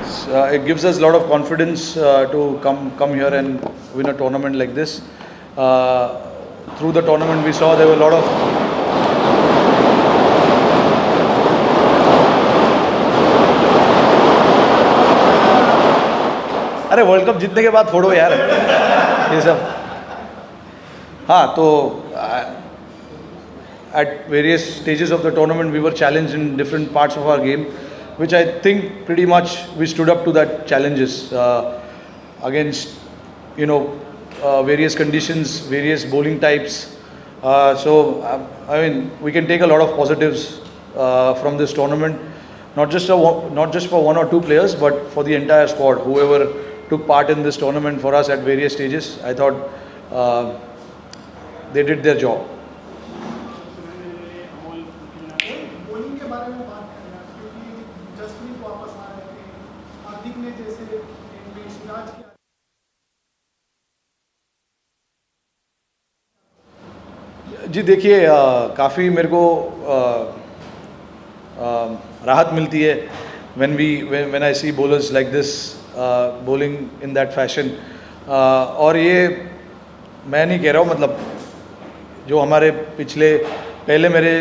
It gives us a lot of confidence to come here and win a tournament like this. Through the tournament, we saw there were a lot of अरे world cup जीतने के बाद फोड़ो यार ये सब. हाँ तो at various stages of the tournament we were challenged in different parts of our game, which I think pretty much we stood up to that challenges against various conditions, various bowling types. I mean we can take a lot of positives from this tournament, not just for one or two players, but for the entire squad, whoever took part in this tournament for us at various stages. I thought they did their job. जी देखिए काफ़ी मेरे को राहत मिलती है when I see bowlers like this bowling in that fashion. और ये मैं नहीं कह रहा हूँ, मतलब जो हमारे पहले मेरे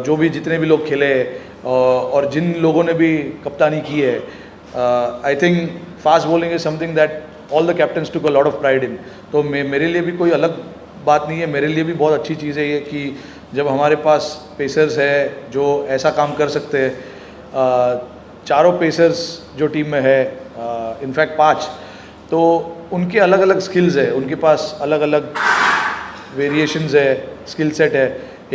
जो भी जितने भी लोग खेले और जिन लोगों ने भी कप्तानी की है, I think fast bowling is something that all the captains took a lot of pride in. तो मेरे लिए भी कोई अलग बात नहीं है, मेरे लिए भी बहुत अच्छी चीज़ है ये कि जब हमारे पास पेसर्स है जो ऐसा काम कर सकते हैं. चारों पेसर्स जो टीम में है, इनफैक्ट 5, तो उनके अलग अलग स्किल्स है, उनके पास अलग अलग वेरिएशंस है, स्किल सेट है.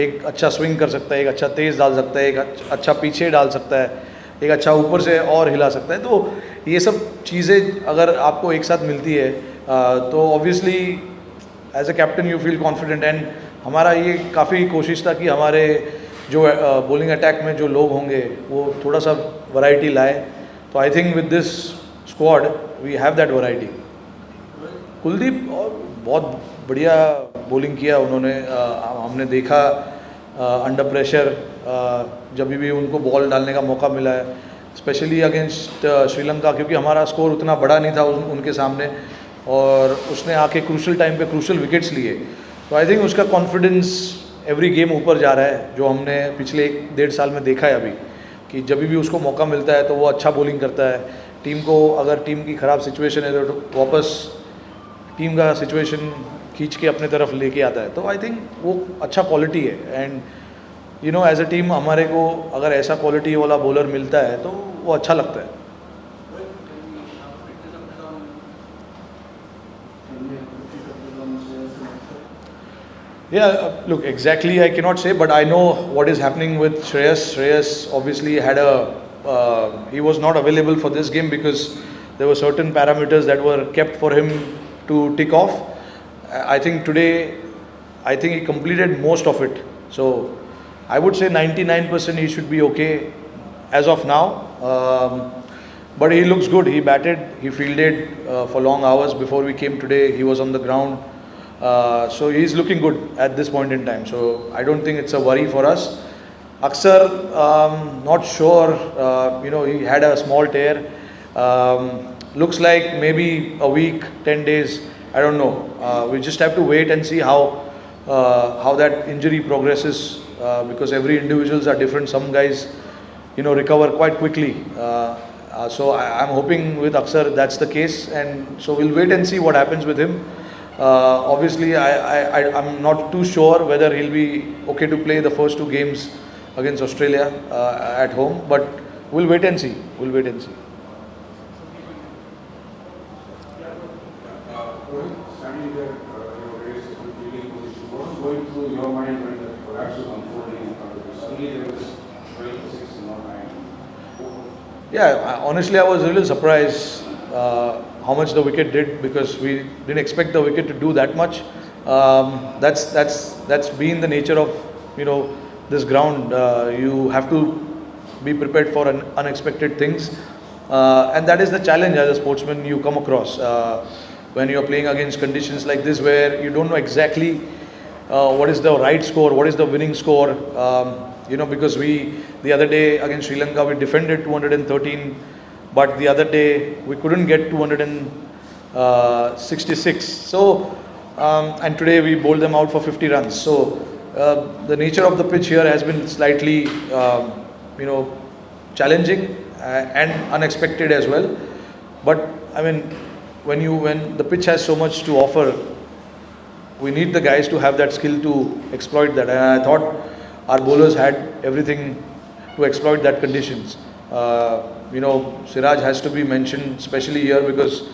एक अच्छा स्विंग कर सकता है, एक अच्छा तेज़ डाल सकता है, एक अच्छा पीछे डाल सकता है, एक अच्छा ऊपर से और हिला सकता है. तो ये सब चीज़ें अगर आपको एक साथ मिलती है तो obviously as a captain you feel confident. And हमारा ये काफ़ी कोशिश था कि हमारे जो बॉलिंग अटैक में जो लोग होंगे वो थोड़ा सा वैरायटी लाए. तो I think with this squad we have that variety. Kuldeep बहुत बढ़िया बॉलिंग किया उन्होंने. हमने देखा अंडर प्रेशर जब भी उनको बॉल डालने का मौका मिला है, स्पेशली अगेंस्ट श्रीलंका, क्योंकि हमारा स्कोर उतना बड़ा नहीं था उनके सामने, और उसने आके क्रूशल टाइम पे क्रूशल विकेट्स लिए. तो आई थिंक उसका कॉन्फिडेंस एवरी गेम ऊपर जा रहा है, जो हमने पिछले 1-1.5 साल में देखा है अभी, कि जब भी उसको मौका मिलता है तो वो अच्छा बॉलिंग करता है. टीम को अगर टीम की ख़राब सिचुएशन है तो वापस टीम का सिचुएशन खींच के अपने तरफ लेके आता है. तो आई थिंक वो अच्छा क्वालिटी है. एंड एज अ टीम हमारे को अगर ऐसा क्वालिटी वाला बॉलर मिलता है तो वो अच्छा लगता है. Yeah, look, exactly I cannot say, but I know what is happening with Shreyas. Shreyas obviously had he was not available for this game because there were certain parameters that were kept for him to tick off. I think today, he completed most of it. So I would say 99% he should be okay as of now. But he looks good. He batted, he fielded for long hours before we came today. He was on the ground. So he's looking good at this point in time. So I don't think it's a worry for us. Aksar, not sure. He had a small tear. Looks like maybe a week, 10 days. I don't know. We just have to wait and see how that injury progresses, because every individuals are different. Some guys, recover quite quickly. So I'm hoping with Aksar that's the case, and so we'll wait and see what happens with him. Obviously, I'm not too sure whether he'll be okay to play the first 2 games against Australia at home, but we'll wait and see. Rohit, standing there, your race and fielding position, what was going through your mind when the collapse was unfolding in front of you? Suddenly there was 12-6 and not 9. Yeah, honestly, I was a little surprised how much the wicket did, because we didn't expect the wicket to do that much. That's been the nature of this ground. You have to be prepared for unexpected things, and that is the challenge as a sportsman you come across when you are playing against conditions like this, where you don't know exactly what is the right score, what is the winning score. Because the other day against Sri Lanka we defended 213, but the other day we couldn't get 266. So, and today we bowled them out for 50 runs. So, the nature of the pitch here has been slightly, you know, challenging and unexpected as well. But I mean, when the pitch has so much to offer, we need the guys to have that skill to exploit that. And I thought our bowlers had everything to exploit that conditions. You know, Siraj has to be mentioned, especially here, because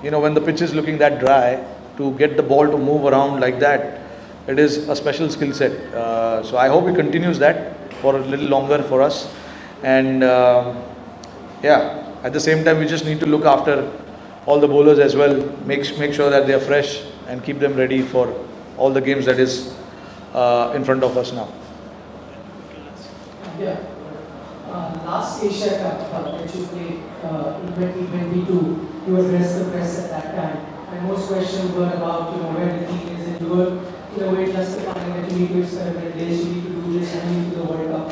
you know, when the pitch is looking that dry, to get the ball to move around like that, it is a special skill set. So I hope he continues that for a little longer for us. And yeah, at the same time, we just need to look after all the bowlers as well. Make sure that they are fresh and keep them ready for all the games that is in front of us now. Yeah. Last Asia Cup that you played in 2022, you addressed the press at that time, and most questions were about where the team is, and you were in a way justifying that you need to experiment this, you need to do this, and you need to the World Cup.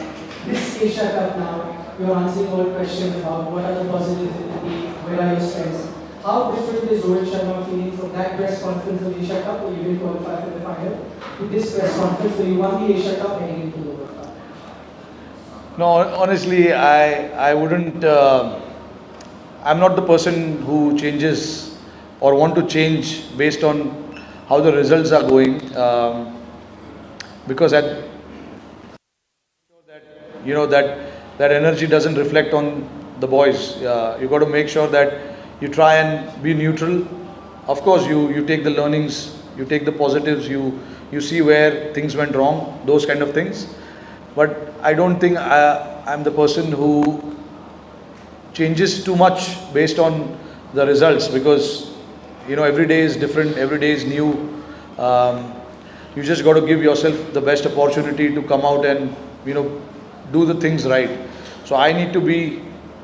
This Asia Cup now, you're answering all questions about what are the positives in the team, where are your strengths. How different is Rohit Sharma feeling from that press conference of Asia Cup, where you didn't qualify for the final, to this press conference where you won the Asia Cup heading into the World Cup? No, honestly, I wouldn't. I'm not the person who changes or want to change based on how the results are going, because at that energy doesn't reflect on the boys. You got to make sure that you try and be neutral. Of course, you take the learnings, you take the positives, you see where things went wrong, those kind of things. But I don't think I'm the person who changes too much based on the results, because every day is different, every day is new. You just got to give yourself the best opportunity to come out and do the things right. So I need to be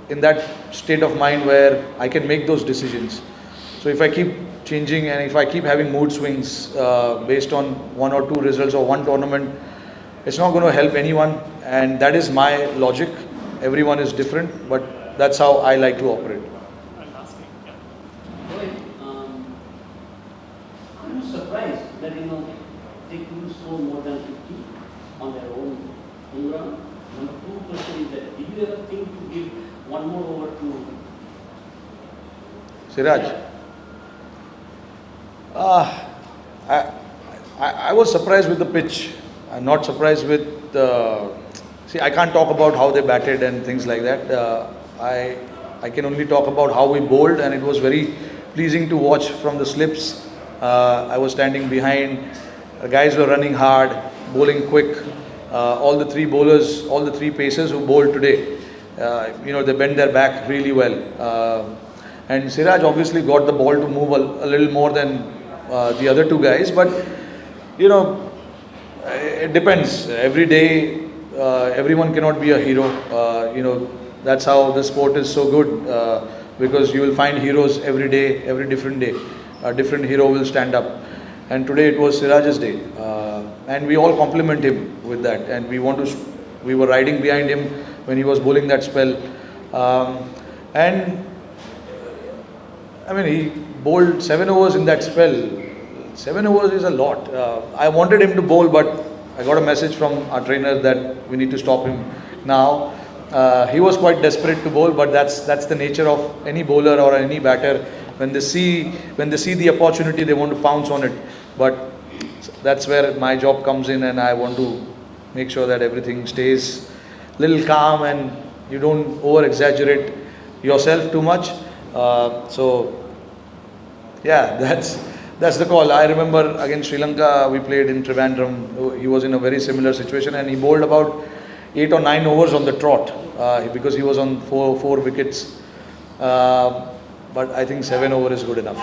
in that state of mind where I can make those decisions. So if I keep changing and if I keep having mood swings based on one or two results or one tournament, it's not going to help anyone, and that is my logic. Everyone is different, but that's how I like to operate. Rohit, I'm surprised that they couldn't score more than 50 on their own ground. Number two question is that did you ever think to give one more over to Siraj? I was surprised with the pitch. I'm not surprised with. See, I can't talk about how they batted and things like that. I can only talk about how we bowled, and it was very pleasing to watch from the slips. I was standing behind. The guys were running hard, bowling quick. All the three bowlers, all the three pacers who bowled today, they bent their back really well. And Siraj obviously got the ball to move a little more than the other two guys, but it depends. Every day, everyone cannot be a hero. That's how the sport is so good, because you will find heroes every day, every different day. A different hero will stand up. And today it was Siraj's day, and we all compliment him with that. And we were riding behind him when he was bowling that spell, and I mean he bowled 7 overs in that spell. 7 overs is a lot. I wanted him to bowl, but I got a message from our trainer that we need to stop him now. He was quite desperate to bowl, but that's the nature of any bowler or any batter. When they see the opportunity, they want to pounce on it. But that's where my job comes in, and I want to make sure that everything stays a little calm and you don't over exaggerate yourself too much. So yeah, that's the call. I remember against Sri Lanka, we played in Trivandrum. He was in a very similar situation, and he bowled about 8 or 9 overs on the trot, because he was on four wickets. But I think 7 over is good enough.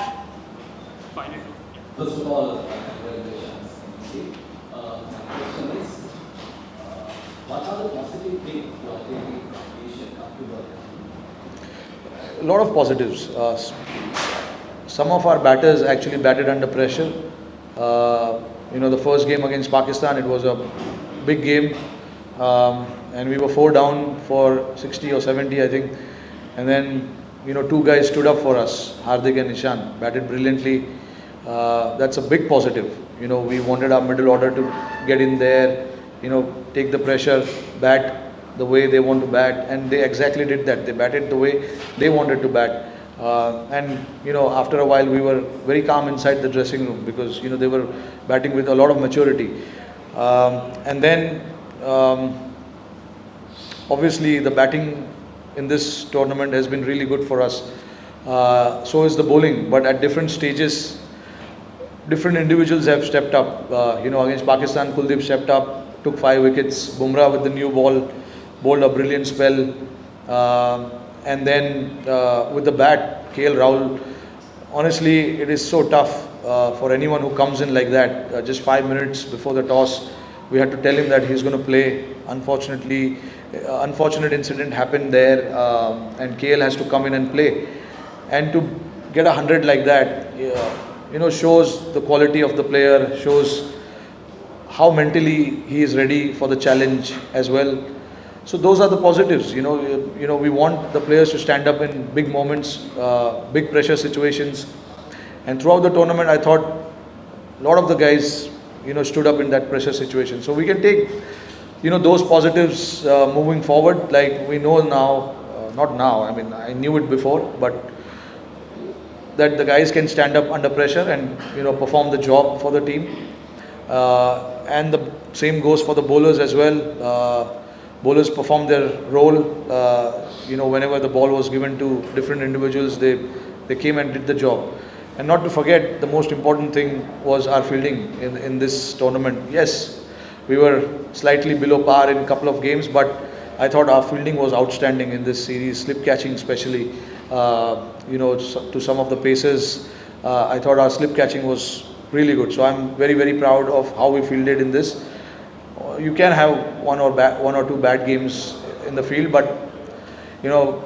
First of all, congratulations. My question is, what are the positive things you are taking from Asian Cup to World Cup? A lot of positives. Some of our batters actually batted under pressure. The first game against Pakistan, it was a big game. and we were 4 down for 60 or 70, I think. And then, two guys stood up for us, Hardik and Ishan, batted brilliantly. That's a big positive. We wanted our middle order to get in there, take the pressure, bat the way they want to bat, and they exactly did that. They batted the way they wanted to bat. And after a while we were very calm inside the dressing room because they were batting with a lot of maturity. And then obviously the batting in this tournament has been really good for us. So is the bowling, but at different stages different individuals have stepped up. Against Pakistan, Kuldeep stepped up, took 5 wickets. Bumrah with the new ball bowled a brilliant spell. And then with the bat, KL Rahul. Honestly, it is so tough for anyone who comes in like that. Just 5 minutes before the toss, we had to tell him that he's going to play. Unfortunately, unfortunate incident happened there, and KL has to come in and play. And to get 100 like that, shows the quality of the player, shows how mentally he is ready for the challenge as well. So those are the positives. We want the players to stand up in big moments, big pressure situations. And throughout the tournament, I thought a lot of the guys, stood up in that pressure situation. So we can take, those positives moving forward. Like we know now, not now. I mean, I knew it before, but that the guys can stand up under pressure and perform the job for the team. And the same goes for the bowlers as well. Bowlers performed their role. Whenever the ball was given to different individuals, they came and did the job. And not to forget, the most important thing was our fielding in this tournament. Yes, we were slightly below par in a couple of games, but I thought our fielding was outstanding in this series, slip catching especially. To some of the paces, I thought our slip catching was really good. So I'm very, very proud of how we fielded in this. You can have one or two bad games in the field, but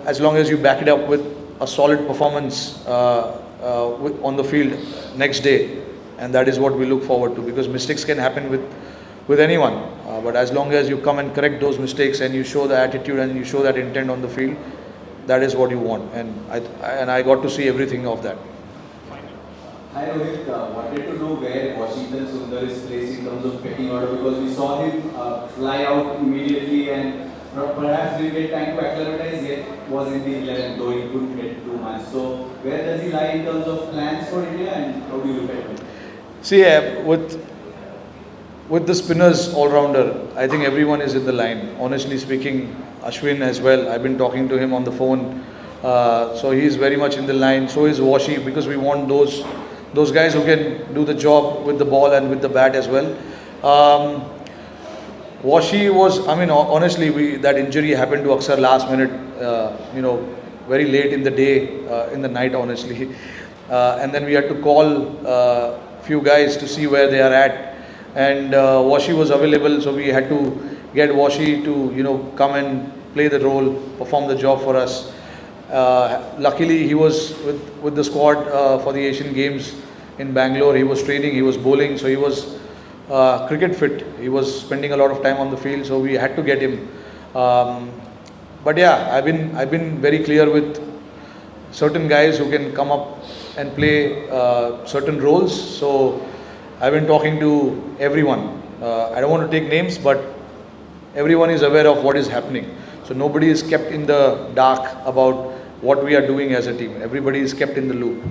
as long as you back it up with a solid performance on the field next day, and that is what we look forward to, because mistakes can happen with anyone, but as long as you come and correct those mistakes and you show the attitude and you show that intent on the field, that is what you want, and I got to see everything of that. Hi Rohit, wanted to know where Washington Sundar is placed in terms of batting order, because we saw him fly out immediately and perhaps didn't get time to acclimatize yet, was in the 11, though he couldn't get too much. So where does he lie in terms of plans for India, and how do you look at him? See, with the spinners all-rounder, I think everyone is in the line. Honestly speaking, Ashwin as well, I've been talking to him on the phone. So he's very much in the line. So is Washi, because we want those guys who can do the job with the ball and with the bat as well. Washi was, honestly, that injury happened to Aksar last minute, very late in the day, in the night, honestly. And then we had to call few guys to see where they are at. And Washi was available, so we had to get Washi to, come and play the role, perform the job for us. Luckily, he was with the squad for the Asian Games in Bangalore. He was training, he was bowling, so he was cricket fit. He was spending a lot of time on the field, so we had to get him. But yeah, I've been very clear with certain guys who can come up and play certain roles. So I've been talking to everyone. I don't want to take names, but everyone is aware of what is happening. So nobody is kept in the dark about what we are doing as a team. Everybody is kept in the loop.